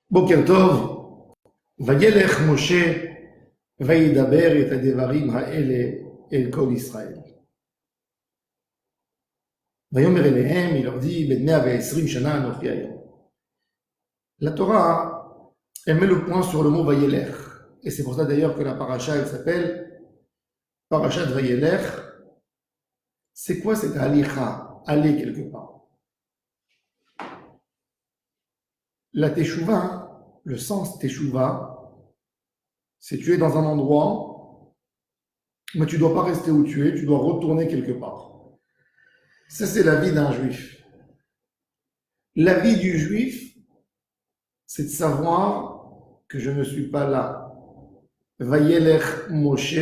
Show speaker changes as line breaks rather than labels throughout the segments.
Boker Tov, Vayelech Moshe, Vayidaber et Adevarim Haele El Kol Israël. Vayomer Elehem, il leur dit, Ben 120 Shana Anochi Hayom. La Torah, elle met le point sur le mot Vayelech. Et c'est pour ça d'ailleurs que la paracha, elle s'appelle Parashat Vayelech. C'est quoi cette halicha, aller quelque part? La teshuva, le sens teshuva, c'est tu es dans un endroit, mais tu ne dois pas rester où tu es, tu dois retourner quelque part. Ça, c'est la vie d'un juif. La vie du juif, c'est de savoir que je ne suis pas là. Vayelech Moshe,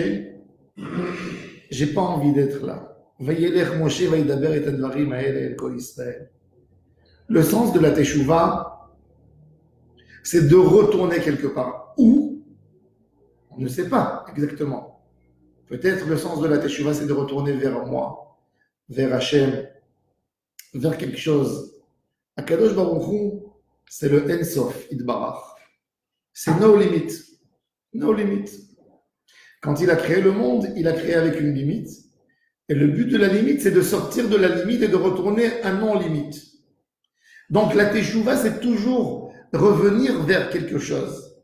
j'ai pas envie d'être là. Vayelech Moshe, Vayidaber et Advarim Haele El Kol Israël. Le sens de la teshuva, c'est de retourner quelque part. Où? On ne sait pas exactement. Peut-être le sens de la teshuva, c'est de retourner vers moi, vers Hachem, vers quelque chose. Akadosh Baruch Hu, c'est le Ensof, Idbarach. C'est no limit. No limit. Quand il a créé le monde, il a créé avec une limite. Et le but de la limite, c'est de sortir de la limite et de retourner à non-limite. Donc la teshuva, c'est toujours revenir vers quelque chose.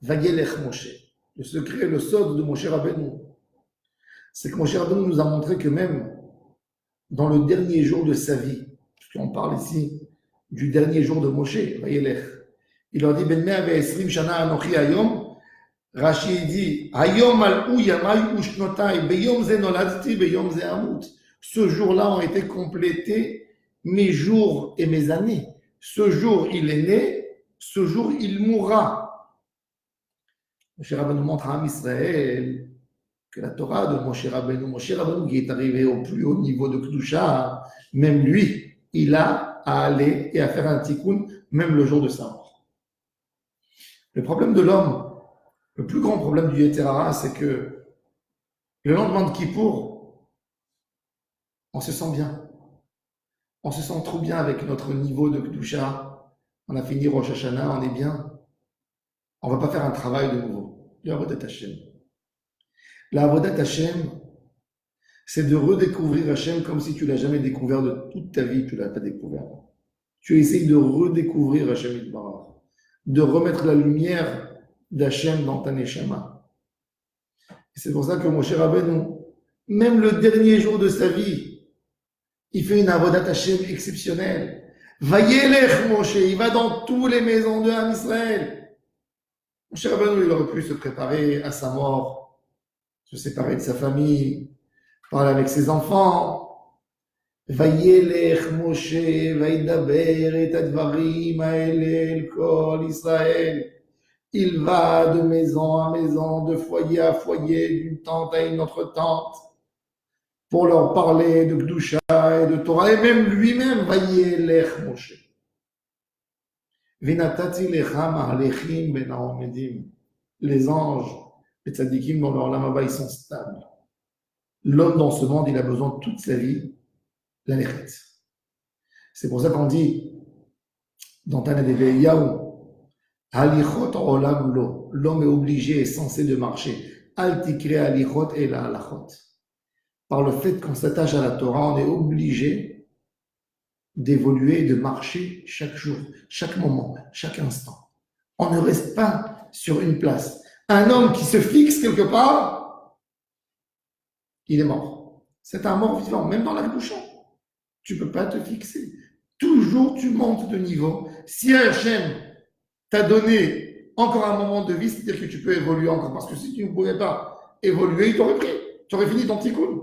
Vayelech Moshe. Le secret, le sod de Moshe Rabbeinu, c'est que Moshe Rabbeinu nous a montré que même dans le dernier jour de sa vie, puisqu'on parle ici du dernier jour de Moshe, Vayelech, il leur dit, Ben 120 Shana Anochi Hayom, Rashi dit, Hayom al-u yamai ushnotai, beyom ze noladti, beyom ze amut. Ce jour-là ont été complétés mes jours et mes années. Ce jour, il est né, ce jour, il mourra. Moshe Rabbeinu montre à Israël que la Torah de Moshe Rabbeinu qui est arrivé au plus haut niveau de Kedusha, même lui, il a à aller et à faire un tikkun, même le jour de sa mort. Le problème de l'homme, le plus grand problème du Yetzer Hara, c'est que le lendemain de Kippour, on se sent bien. On se sent trop bien avec notre niveau de Kedusha. On a fini Rosh Hashanah, on est bien. On ne va pas faire un travail de nouveau. Le Avodat Hashem. La Avodat Hashem, c'est de redécouvrir Hashem comme si tu ne l'as jamais découvert de toute ta vie, tu ne l'as pas découvert. Tu essayes de redécouvrir Hashem Yitbarach, de remettre la lumière d'Hashem dans ta neshama. Et c'est pour ça que Moshe Rabbeinu, même le dernier jour de sa vie, il fait une avodat Hashem exceptionnelle. Vayelech Moshe, il va dans toutes les maisons de Ham Israël. Moshe Rabbeinu, il aurait pu se préparer à sa mort, se séparer de sa famille, parler avec ses enfants. Vayelech Moshe, Vayidaber et Advarim Haele El Kol Israël. Il va de maison à maison, de foyer à foyer, d'une tente à une autre tente, pour leur parler de Kedusha et de Torah, et même lui-même, Vayelech Moshe. Vinatati lecha ma'alechim ben ha'omedim. Les anges, les tzadikim dans leur lamaba, ils sont stables. L'homme dans ce monde, il a besoin toute sa vie, la lechet. C'est pour ça qu'on dit, dans Tana Deve Yahu, Halichot olam lo. L'homme est obligé et censé de marcher. Al tikre halichot et la halachot. Par le fait qu'on s'attache à la Torah, on est obligé d'évoluer et de marcher chaque jour, chaque moment, chaque instant. On ne reste pas sur une place. Un homme qui se fixe quelque part, il est mort. C'est un mort vivant, même dans la bouche. Tu ne peux pas te fixer. Toujours tu montes de niveau. Si Hachem t'a donné encore un moment de vie, c'est-à-dire que tu peux évoluer encore. Parce que si tu ne pouvais pas évoluer, il t'aurait pris. Tu aurais fini ton tikkun.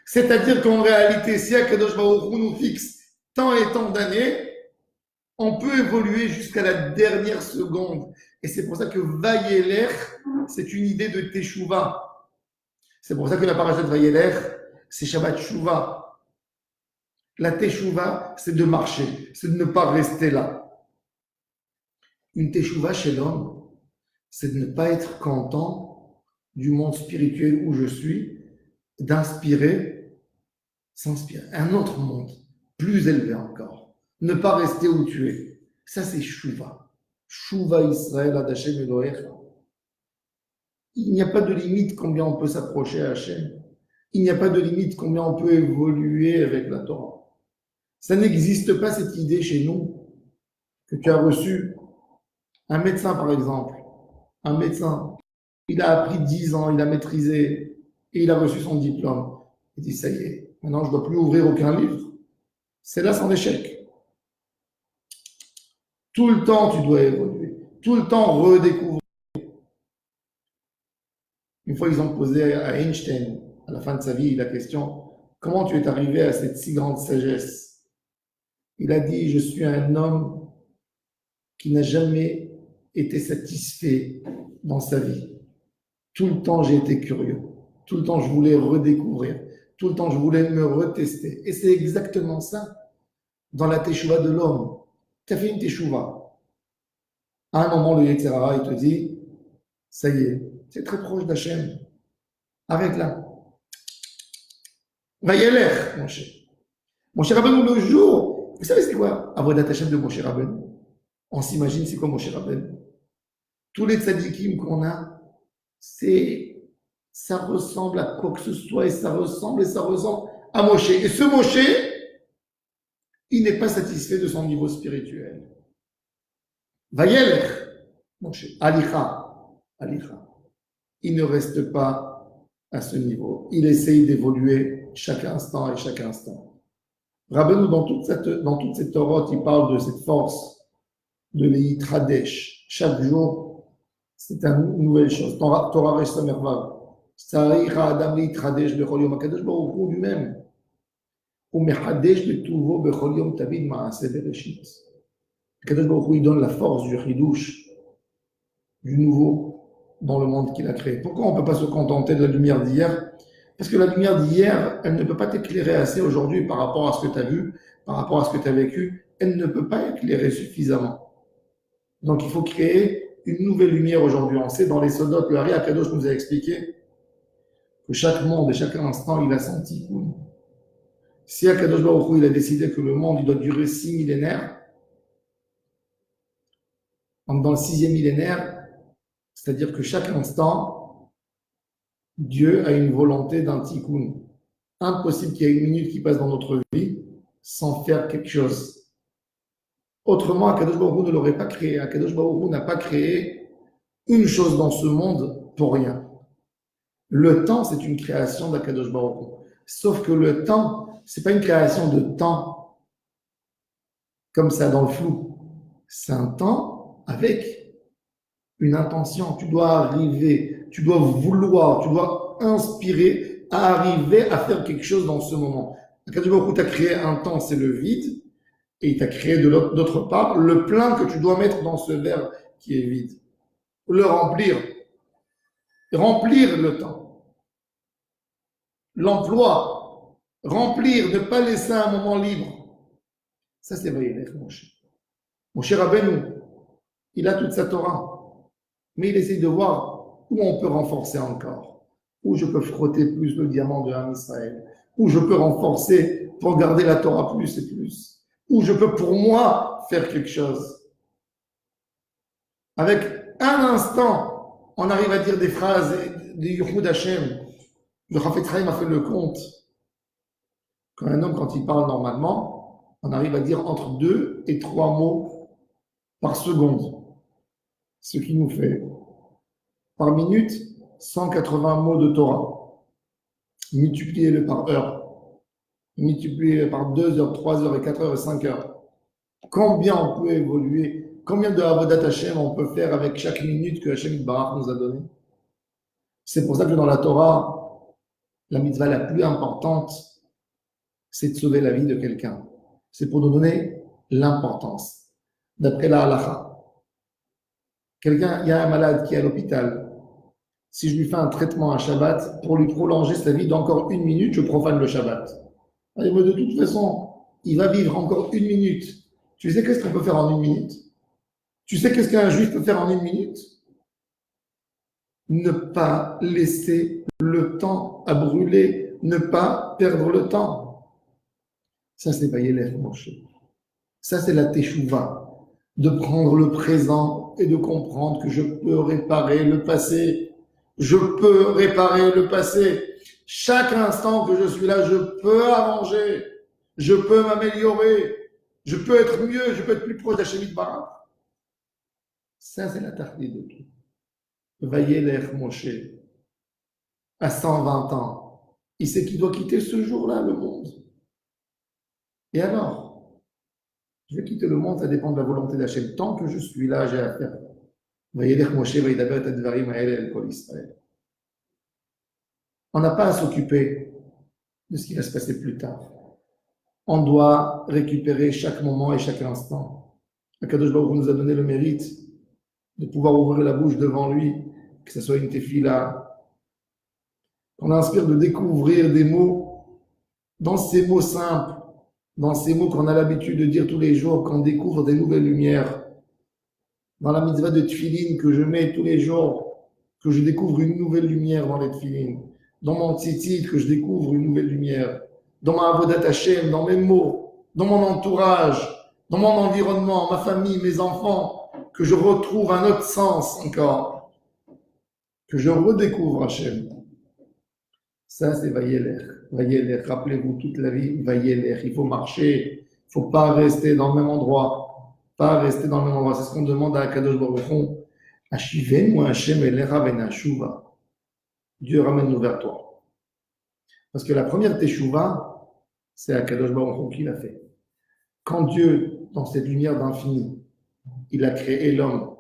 C'est-à-dire qu'en réalité, si Akadosh Baruch Hu nous fixe tant et tant d'années, on peut évoluer jusqu'à la dernière seconde. Et c'est pour ça que Vayelech, c'est une idée de Teshuvah. C'est pour ça que la parashat Vayelech, c'est Shabbat Shuvah. La Teshuvah, c'est de marcher, c'est de ne pas rester là. Une Teshuvah chez l'homme, c'est de ne pas être content du monde spirituel où je suis, d'inspirer, s'inspirer. Un autre monde, plus élevé encore. Ne pas rester où tu es. Ça, c'est Shuvah. Shuva Israël ad Hashem Elohecha. Il n'y a pas de limite combien on peut s'approcher à Hashem. Il n'y a pas de limite combien on peut évoluer avec la Torah. Ça n'existe pas cette idée chez nous que tu as reçu un médecin par exemple. Un médecin, il a appris 10 ans, il a maîtrisé et il a reçu son diplôme. Il dit ça y est, maintenant je ne dois plus ouvrir aucun livre. C'est là son échec. Tout le temps tu dois évoluer. Tout le temps redécouvrir. Une fois, ils ont posé à Einstein, à la fin de sa vie, la question, comment tu es arrivé à cette si grande sagesse? Il a dit, je suis un homme qui n'a jamais été satisfait dans sa vie. Tout le temps, j'ai été curieux. Tout le temps, je voulais redécouvrir. Tout le temps, je voulais me retester. Et c'est exactement ça dans la teshuva de l'homme. Tu as fait une teshuva. À un moment, le Yetzer Hara, il te dit, ça y est, c'est très proche d'Hachem. Arrête là. Vayeler, mon cher. Mon cher Rabbeinu, le jour, vous savez c'est quoi Avodat Hashem de mon cher Rabbeinu? On s'imagine c'est quoi mon cher Rabbeinu? Tous les tzadikim qu'on a, ça ressemble à quoi que ce soit et ça ressemble à Moshe. Et ce Moshe, il n'est pas satisfait de son niveau spirituel. Vayeler, Moshe, Alicha. Il ne reste pas à ce niveau. Il essaye d'évoluer chaque instant et chaque instant. Rabbeinu, dans toute cette Torah, il parle de cette force de l'Yitradesh. Chaque jour, c'est une nouvelle chose. Torah Resh Samervav. Tzarich Adam l'Yitradesh bechol yom. HaKadosh Baruch Hu lui-même. Umechadesh betuvo bechol yom tavid ma'aseh bereshit. HaKadosh Baruch Hu, il donne la force du Chidush, du nouveau, dans le monde qu'il a créé. Pourquoi on ne peut pas se contenter de la lumière d'hier? Parce que la lumière d'hier, elle ne peut pas t'éclairer assez aujourd'hui par rapport à ce que tu as vu, par rapport à ce que tu as vécu. Elle ne peut pas éclairer suffisamment. Donc il faut créer une nouvelle lumière aujourd'hui. On sait dans les Sodot, le Hari Akadosh nous a expliqué que chaque monde et chaque instant, il a son tikkun. Si Akadosh Baruch Hu, il a décidé que le monde il doit durer 6 millénaires, donc dans le 6e millénaire, c'est-à-dire que chaque instant, Dieu a une volonté d'un tikkun. Impossible qu'il y ait une minute qui passe dans notre vie sans faire quelque chose. Autrement, Akadosh Baruch Hu ne l'aurait pas créé. Akadosh Baruch Hu n'a pas créé une chose dans ce monde pour rien. Le temps, c'est une création d'Akadosh Baruch Hu. Sauf que le temps, c'est pas une création de temps comme ça dans le flou. C'est un temps avec une intention. Tu dois arriver, tu dois vouloir, tu dois inspirer à arriver à faire quelque chose dans ce moment. Akadosh Baruch Hu t'a créé un temps, c'est le vide, et il t'a créé d'autre part le plein que tu dois mettre dans ce verre qui est vide. Le remplir. Remplir le temps. L'emploi. Remplir, ne pas laisser un moment libre. Ça, c'est Vayeler, mon cher. Mon cher Rabbeinu, il a toute sa Torah. Mais il essaie de voir où on peut renforcer encore. Où je peux frotter plus le diamant de Ham Israël. Où je peux renforcer pour garder la Torah plus et plus. Où je peux pour moi faire quelque chose. Avec un instant, on arrive à dire des phrases de Yuchud Hashem. Le Chafetz Chaim a fait le compte. Quand un homme, quand il parle normalement, on arrive à dire entre 2 et 3 mots par seconde. Ce qui nous fait, par minute, 180 mots de Torah. Multipliez-le par heure. Multiplié par 2 heures, 3 heures et 4 heures et 5 heures. Combien on peut évoluer? Combien de Avodat Hashem on peut faire avec chaque minute que Hashem Barach nous a donnée? C'est pour ça que dans la Torah, la mitzvah la plus importante, c'est de sauver la vie de quelqu'un. C'est pour nous donner l'importance. D'après la halacha, quelqu'un, il y a un malade qui est à l'hôpital. Si je lui fais un traitement à Shabbat, pour lui prolonger sa vie d'encore 1 minute, je profane le Shabbat. Mais de toute façon, il va vivre encore 1 minute. Tu sais qu'est-ce qu'on peut faire en 1 minute? Tu sais qu'est-ce qu'un juif peut faire en 1 minute? Ne pas laisser le temps à brûler, ne pas perdre le temps. Ça, c'est Vayeler, Moshe. Ça, c'est la Teshuvah. de prendre le présent et de comprendre que je peux réparer le passé. Je peux réparer le passé. Chaque instant que je suis là, je peux arranger, je peux m'améliorer, je peux être mieux, je peux être plus proche d'Hachem Yitbarach. Ça, c'est la tartine de tout. Vayelech Moshe, à 120 ans, il sait qu'il doit quitter ce jour-là le monde. Et alors, je vais quitter le monde, ça dépend de la volonté d'Hachem. Tant que je suis là, j'ai à faire. Vayelech Moshe, Vayidaber et Advarim Ha'el Kol Israël. On n'a pas à s'occuper de ce qui va se passer plus tard. On doit récupérer chaque moment et chaque instant. Akadosh Baruch Hu nous a donné le mérite de pouvoir ouvrir la bouche devant lui, que ce soit une tefila, qu'on inspire de découvrir des mots, dans ces mots simples, dans ces mots qu'on a l'habitude de dire tous les jours, qu'on découvre des nouvelles lumières. Dans la mitzvah de tefilin que je mets tous les jours, que je découvre une nouvelle lumière dans les tefilin. Dans mon tzitzit, que je découvre une nouvelle lumière. Dans ma avodat Hashem, dans mes mots, dans mon entourage, dans mon environnement, ma famille, mes enfants, que je retrouve un autre sens encore, que je redécouvre Hashem. Ça, c'est Vayelech. Vayelech, rappelez-vous, toute la vie, Vayelech. Il faut marcher, il ne faut pas rester dans le même endroit. Pas rester dans le même endroit. C'est ce qu'on demande à Akadosh Baruch Hu. Ashivenu Hashem elecha venashuva. Dieu ramène-nous vers toi. Parce que la première teshuva, c'est Akadosh Baruch Hu qui l'a fait. Quand Dieu, dans cette lumière d'infini, il a créé l'homme,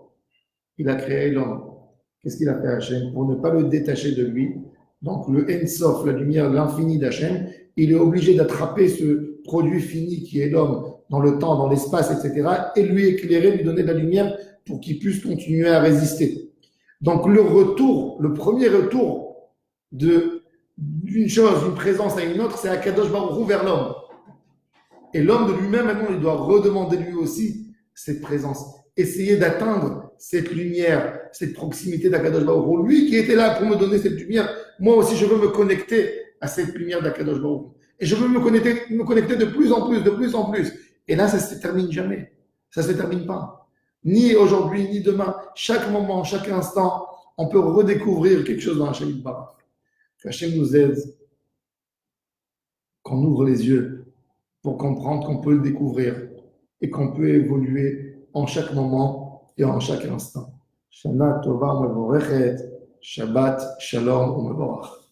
qu'est-ce qu'il a fait Hachem? Pour ne pas le détacher de lui, donc le Ensof, la lumière, l'infini d'Hachem, il est obligé d'attraper ce produit fini qui est l'homme dans le temps, dans l'espace, etc., et lui éclairer, lui donner de la lumière pour qu'il puisse continuer à résister. Donc le retour, le premier retour d'une chose, d'une présence à une autre, c'est Akadosh Baruch Hu vers l'homme. Et l'homme de lui-même, maintenant, il doit redemander lui aussi cette présence. Essayer d'atteindre cette lumière, cette proximité d'Akadosh Baruch Hu. Lui qui était là pour me donner cette lumière, moi aussi je veux me connecter à cette lumière d'Akadosh Baruch Hu. Et je veux me connecter de plus en plus, de plus en plus. Et là, ça ne se termine jamais. Ça ne se termine pas. Ni aujourd'hui, ni demain. Chaque moment, chaque instant, on peut redécouvrir quelque chose dans Hachem Yitbarach. Qu'Hachem nous aide, qu'on ouvre les yeux pour comprendre qu'on peut le découvrir et qu'on peut évoluer en chaque moment et en chaque instant. Shana Tova Mevorechet, Shabbat Shalom Umevorach.